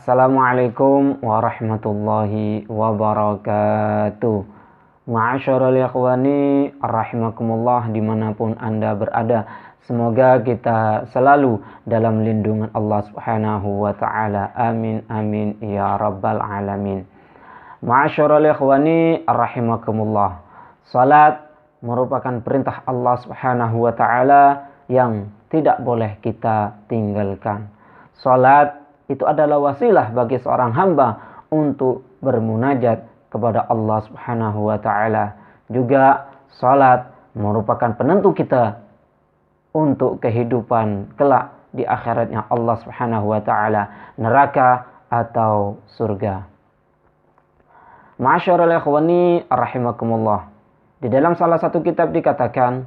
Assalamualaikum warahmatullahi wabarakatuh. Ma'asyiral ikhwani rahimakumullah dimanapun Anda berada. Semoga kita selalu dalam lindungan Allah Subhanahu wa taala. Amin amin ya rabbal alamin. Ma'asyiral ikhwani rahimakumullah. Salat merupakan perintah Allah Subhanahu wa taala yang tidak boleh kita tinggalkan. Salat itu adalah wasilah bagi seorang hamba untuk bermunajat kepada Allah Subhanahu wa taala. Juga salat merupakan penentu kita untuk kehidupan kelak di akhiratnya Allah Subhanahu wa taala, neraka atau surga. Ma'asyiral ikhwani rahimakumullah. Di dalam salah satu kitab dikatakan,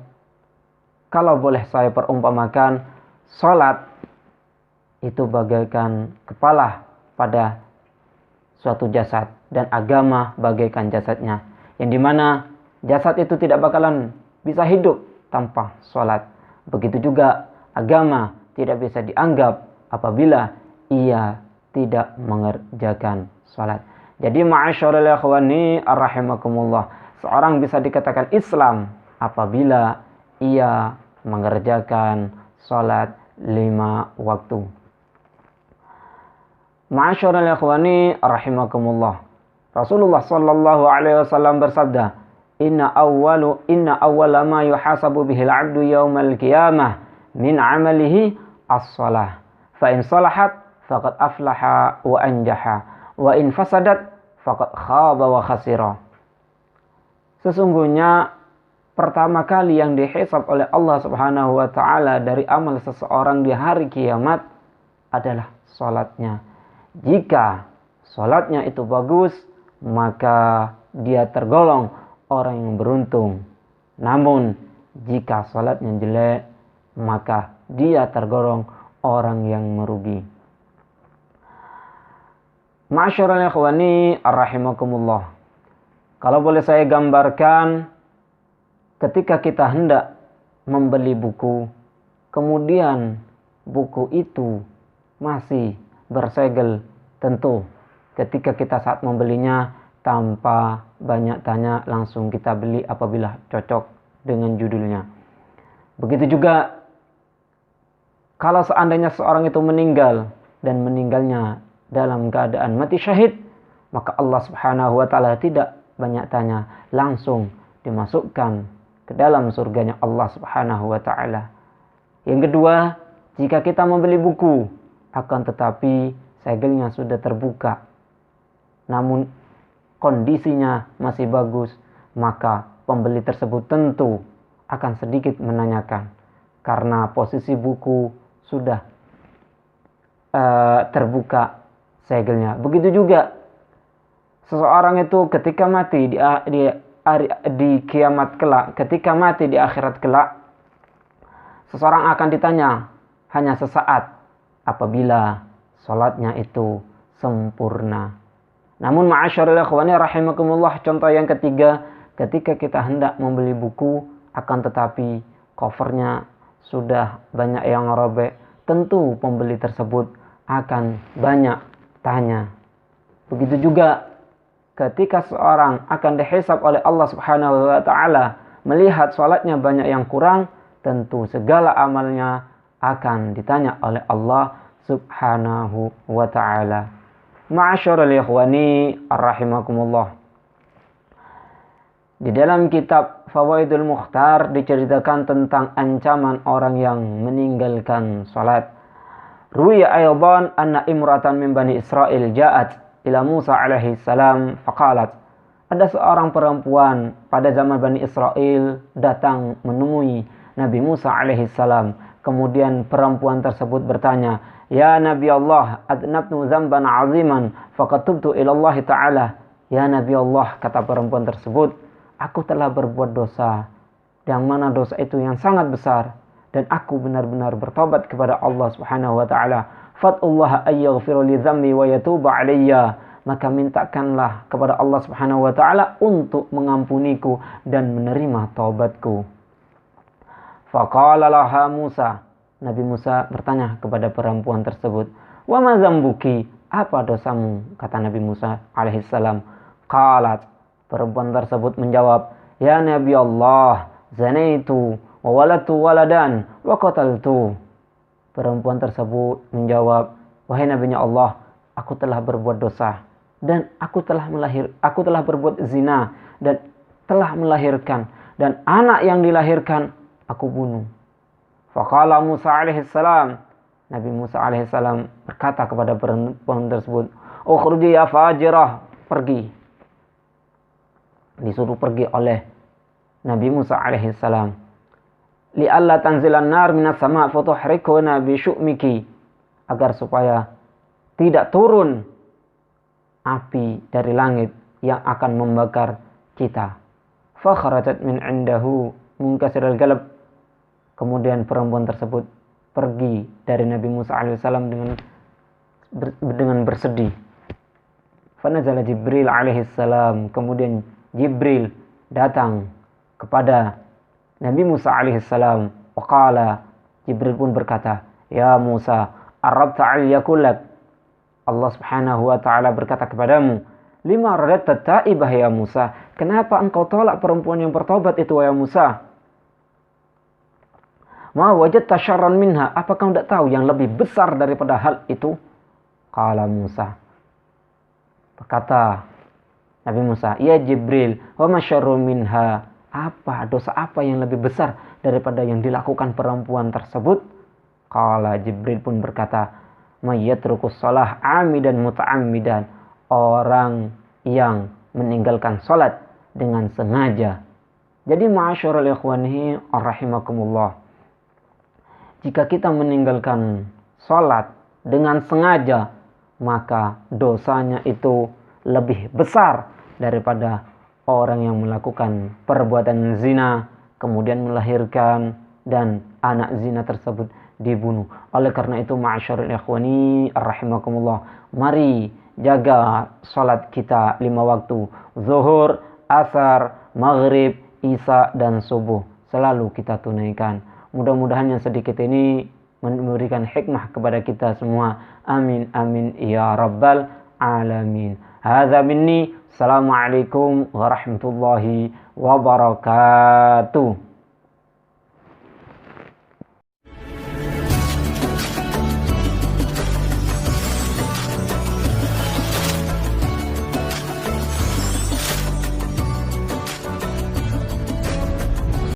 kalau boleh saya perumpamakan, salat itu bagaikan kepala pada suatu jasad dan agama bagaikan jasadnya, yang dimana jasad itu tidak bakalan bisa hidup tanpa sholat. Begitu juga agama tidak bisa dianggap apabila ia tidak mengerjakan sholat. Jadi ma'asyiral ikhwani rahimakumullah, seorang bisa dikatakan Islam apabila ia mengerjakan sholat 5 waktu. Ma'asyiral ikhwani rahimakumullah. Rasulullah sallallahu alaihi wasallam bersabda, Inna awwala ma yuhasabu bihil 'abdu yaumal qiyamah min 'amalihi as-shalah. Fa in salahat faqad aflaha wa anjaha, wa in fasadat faqad khaba wa khasira." Sesungguhnya pertama kali yang dihisab oleh Allah Subhanahu wa taala dari amal seseorang di hari kiamat adalah salatnya. Jika salatnya itu bagus, maka dia tergolong orang yang beruntung. Namun jika salatnya jelek, maka dia tergolong orang yang merugi. Ma'asyiral ikhwani rahimakumullah. Kalau boleh saya gambarkan, ketika kita hendak membeli buku, kemudian buku itu masih bersegel, tentu ketika kita saat membelinya tanpa banyak tanya langsung kita beli apabila cocok dengan judulnya. Begitu juga kalau seandainya seorang itu meninggal dan meninggalnya dalam keadaan mati syahid, maka Allah Subhanahu wa taala tidak banyak tanya, langsung dimasukkan ke dalam surganya Allah Subhanahu wa taala. Yang kedua, jika kita membeli buku, akan tetapi segelnya sudah terbuka, namun kondisinya masih bagus, maka pembeli tersebut tentu akan sedikit menanyakan, karena posisi buku sudah terbuka segelnya. Begitu juga seseorang itu ketika mati di kiamat kelak, ketika mati di akhirat kelak, seseorang akan ditanya hanya sesaat apabila salatnya itu sempurna. Namun ma'asyiral ikhwani rahimakumullah, contoh yang ketiga, ketika kita hendak membeli buku akan tetapi covernya sudah banyak yang robek, tentu pembeli tersebut akan banyak tanya. Begitu juga ketika seorang akan dihisab oleh Allah Subhanahu wa taala melihat salatnya banyak yang kurang, tentu segala amalnya akan ditanya oleh Allah Subhanahu wa ta'ala. Ma'asyiral ikhwani rahimakumullah. Di dalam kitab Fawaidul Mukhtar diceritakan tentang ancaman orang yang meninggalkan salat. Ruwiya aydan anna imratan min bani Israil ja'at ila Musa alaihi salam faqalat. Ada seorang perempuan pada zaman Bani Israel datang menemui Nabi Musa alaihi salam. Kemudian perempuan tersebut bertanya, "Ya Nabi Allah, adnabtu dzamban 'aziman faqad tubtu ila Allah Ta'ala." Ya Nabi Allah, kata perempuan tersebut, aku telah berbuat dosa, yang mana dosa itu yang sangat besar, dan aku benar-benar bertobat kepada Allah Subhanahu wa taala. Fatullah ayyaghfir li dzambi wa yatuba 'alayya. Maka mintakanlah kepada Allah Subhanahu wa taala untuk mengampuniku dan menerima taubatku. Faqala laha Musa. Nabi Musa bertanya kepada perempuan tersebut, "Wa ma dzambuki?" apa dosamu? Kata Nabi Musa alaihissalam. Qalat, perempuan tersebut menjawab, ya Nabi Allah, zanaitu wa waladtu waladan wa qataltu. Perempuan tersebut menjawab, wahai Nabi Allah, aku telah berbuat dosa dan aku telah berbuat zina dan telah melahirkan, dan anak yang dilahirkan aku bunuh. Faqala Musa alaihissalam, Nabi Musa alaihissalam berkata kepada perempuan tersebut, ukhruji ya fajirah, pergi. Disuruh pergi oleh Nabi Musa alaihissalam. Li'alla tanzilan nar minas sama' fatuhrikuna bi syu'miki, agar supaya tidak turun api dari langit yang akan membakar kita. Fa kharajat min indahu munkasiral galab. Kemudian perempuan tersebut pergi dari Nabi Musa alaihissalam dengan bersedih. Fanazala Jibril alaihissalam, kemudian Jibril datang kepada Nabi Musa alaihissalam. Waqala, Jibril pun berkata, ya Musa, arabta al-yakulak. Allah subhanahu wa ta'ala berkata kepadamu, lima radatta ta'ibah ya Musa, kenapa engkau tolak perempuan yang bertobat itu ya Musa? Ma wajadta syarran minha, apakah kau tidak tahu yang lebih besar daripada hal itu? Qala Musa, berkata Nabi Musa, ya Jibril, wa ma syarrun minha, dosa apa yang lebih besar daripada yang dilakukan perempuan tersebut? Qala, Jibril pun berkata, mayyatrukus shalah amidan muta'ammidan, orang yang meninggalkan salat dengan sengaja. Jadi ma'asyiral ikhwani rahimakumullah, jika kita meninggalkan salat dengan sengaja, maka dosanya itu lebih besar daripada orang yang melakukan perbuatan zina, kemudian melahirkan, dan anak zina tersebut dibunuh. Oleh karena itu, ma'asyarul ikhwani rahimakumullah, mari jaga salat kita 5 waktu. Zuhur, asar, maghrib, isya, dan subuh. Selalu kita tunaikan. Mudah-mudahan yang sedikit ini memberikan hikmah kepada kita semua. Amin, amin, ya rabbal alamin. Hadza minni. Assalamualaikum warahmatullahi wabarakatuh.